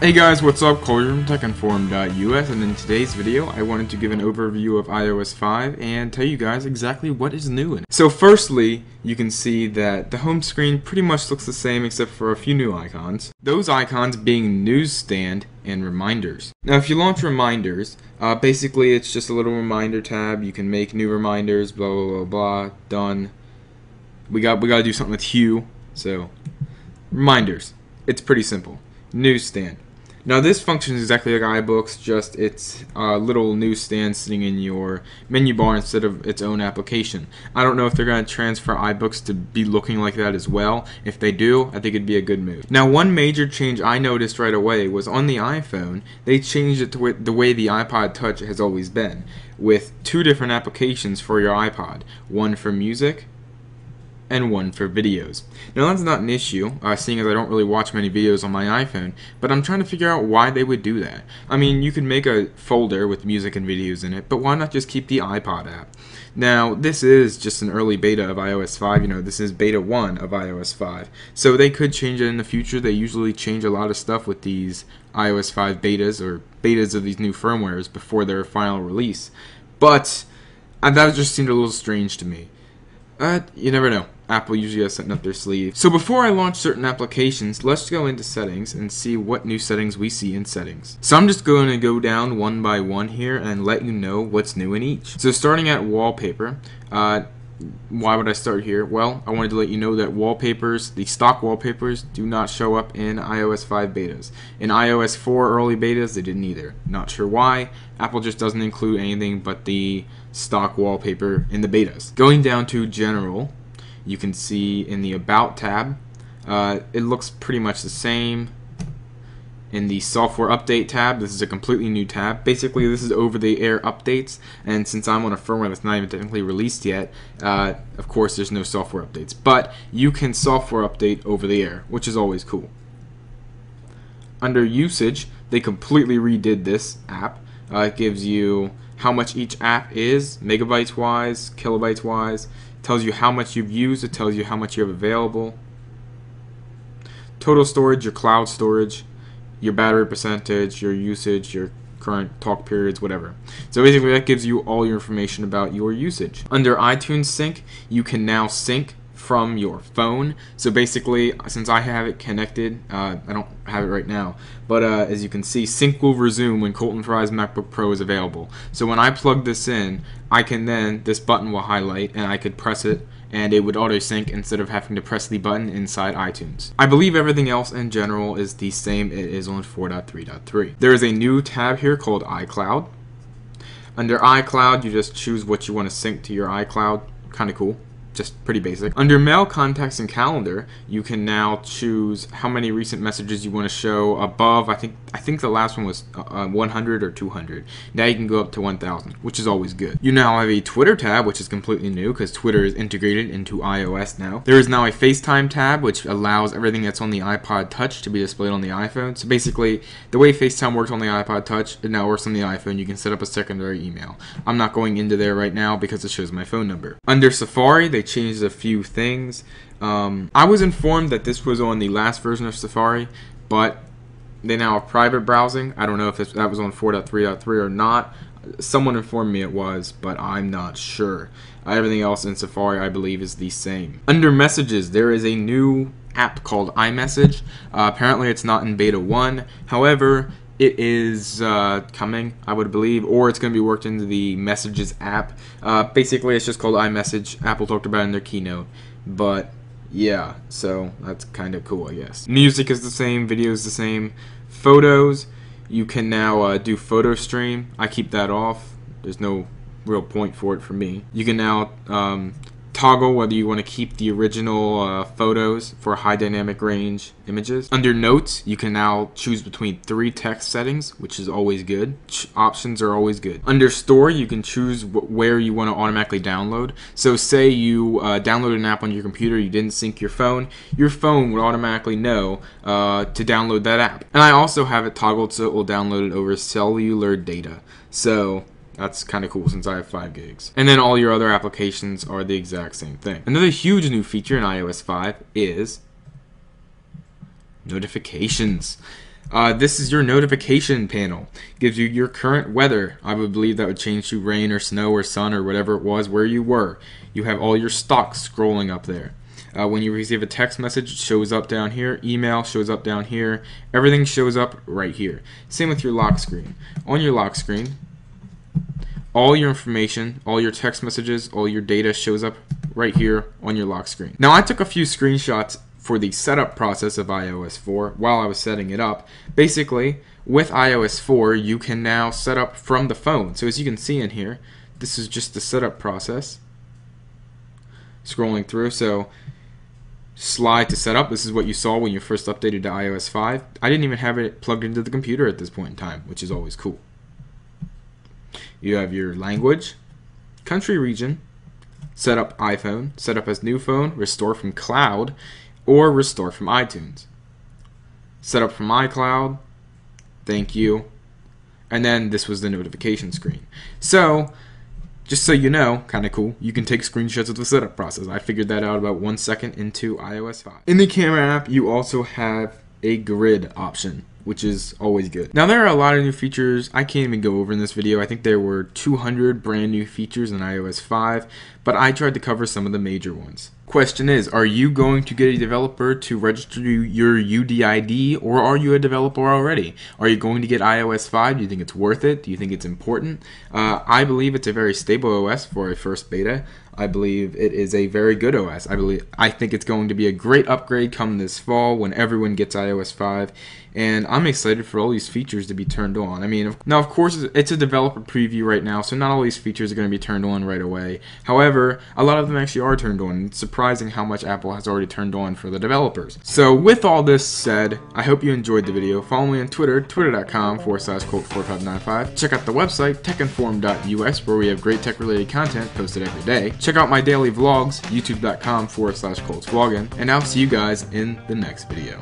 Hey guys, what's up? Corey from TechInform.us, and in today's video I wanted to give an overview of iOS 5 and tell you guys exactly what is new in it. So firstly, you can see that the home screen pretty much looks the same except for a few new icons. Those icons being Newsstand and Reminders. Now if you launch Reminders, basically it's just a little reminder tab. You can make new reminders, blah blah blah blah, done. We gotta do something with Hue, so Reminders. It's pretty simple. Newsstand. Now this functions exactly like iBooks, just it's a little newsstand sitting in your menu bar instead of its own application. I don't know if they're going to transfer iBooks to be looking like that as well. If they do, I think it'd be a good move. Now one major change I noticed right away was on the iPhone, they changed it to the way the iPod Touch has always been, with two different applications for your iPod, one for music and one for videos. Now that's not an issue, seeing as I don't really watch many videos on my iPhone, but I'm trying to figure out why they would do that. I mean, you could make a folder with music and videos in it, but why not just keep the iPod app? Now, this is just an early beta of iOS 5, this is beta 1 of iOS 5, so they could change it in the future. They usually change a lot of stuff with these iOS 5 betas, or betas of these new firmwares before their final release, but that just seemed a little strange to me. You never know. Apple usually has something up their sleeve. So before I launch certain applications, let's go into settings and see what new settings we see in settings. So I'm just going to go down one by one here and let you know what's new in each. So starting at wallpaper, why would I start here? Well, I wanted to let you know that wallpapers, the stock wallpapers, do not show up in iOS 5 betas. In iOS 4 early betas, they didn't either. Not sure why. Apple just doesn't include anything but the stock wallpaper in the betas. Going down to general, you can see in the About tab, it looks pretty much the same. In the Software Update tab, this is a completely new tab. Basically, this is over-the-air updates, and since I'm on a firmware that's not even technically released yet, of course there's no software updates. But you can software update over the air, which is always cool. Under Usage, they completely redid this app. It gives you how much each app is, megabytes-wise, kilobytes-wise. Tells you how much you've used, it tells you how much you have available. Total storage, your cloud storage, your battery percentage, your usage, your current talk periods, whatever. So basically that gives you all your information about your usage. Under iTunes Sync, you can now sync from your phone. So basically, since I have it connected, I don't have it right now, but as you can see, sync will resume when Colton Fry's MacBook Pro is available. So when I plug this in, I can then, this button will highlight and I could press it and it would auto sync instead of having to press the button inside iTunes. I believe everything else in general is the same it is on 4.3.3. There is a new tab here called iCloud. Under iCloud, you just choose what you want to sync to your iCloud. Kind of cool. Just pretty basic. Under Mail, Contacts, and Calendar, you can now choose how many recent messages you want to show above. I think the last one was 100 or 200. Now you can go up to 1,000, which is always good. You now have a Twitter tab, which is completely new because Twitter is integrated into iOS now. There is now a FaceTime tab, which allows everything that's on the iPod Touch to be displayed on the iPhone. So basically, the way FaceTime works on the iPod Touch, it now works on the iPhone. You can set up a secondary email. I'm not going into there right now because it shows my phone number. Under Safari, they changed a few things. I was informed that this was on the last version of Safari, but they now have private browsing. I don't know if that was on 4.3.3 or not. Someone informed me it was, but I'm not sure. Everything else in Safari, I believe, is the same. Under Messages, there is a new app called iMessage. Apparently, it's not in Beta 1. However, it is coming, I would believe, or it's going to be worked into the Messages app. Basically, it's just called iMessage. Apple talked about it in their keynote, but yeah, so that's kind of cool, I guess. Music is the same, video is the same. Photos, you can now do photo stream. I keep that off. There's no real point for it for me. You can now toggle whether you want to keep the original photos for high dynamic range images. Under Notes, you can now choose between 3 text settings, which is always good. Options are always good. Under Store, you can choose where you want to automatically download. So say you download an app on your computer, you didn't sync your phone would automatically know to download that app. And I also have it toggled so it will download it over cellular data. So that's kind of cool since I have 5 gigs. And then all your other applications are the exact same thing. Another huge new feature in iOS 5 is notifications. This is your notification panel. Gives you your current weather. I would believe that would change to rain or snow or sun or whatever it was where you were. You have all your stocks scrolling up there. When you receive a text message, it shows up down here. Email shows up down here. Everything shows up right here. Same with your lock screen. On your lock screen, all your information, all your text messages, all your data shows up right here on your lock screen. Now, I took a few screenshots for the setup process of iOS 4 while I was setting it up. Basically, with iOS 4, you can now set up from the phone. So as you can see in here, this is just the setup process. Scrolling through, so slide to set up. This is what you saw when you first updated to iOS 5. I didn't even have it plugged into the computer at this point in time, which is always cool. You have your language, country region, set up iPhone, set up as new phone, restore from cloud, or restore from iTunes. Set up from iCloud, thank you, and then this was the notification screen. So, just so you know, kind of cool, you can take screenshots of the setup process. I figured that out about 1 second into iOS 5. In the camera app, you also have a grid option, which is always good. Now, there are a lot of new features I can't even go over in this video. I think there were 200 brand new features in iOS 5, but I tried to cover some of the major ones. Question is, are you going to get a developer to register your UDID, or are you a developer already? Are you going to get iOS 5? Do you think it's worth it? Do you think it's important? I believe it's a very stable OS for a first beta. I believe it is a very good OS. I think it's going to be a great upgrade come this fall when everyone gets iOS 5, and I'm excited for all these features to be turned on. I mean, now of course it's a developer preview right now, so not all these features are going to be turned on right away. However, a lot of them actually are turned on. It's surprising how much Apple has already turned on for the developers. So with all this said, I hope you enjoyed the video. Follow me on Twitter, twitter.com/Colt4595. Check out the website, techinform.us, where we have great tech-related content posted every day. Check out my daily vlogs, youtube.com/ColtsVlogging, and I'll see you guys in the next video.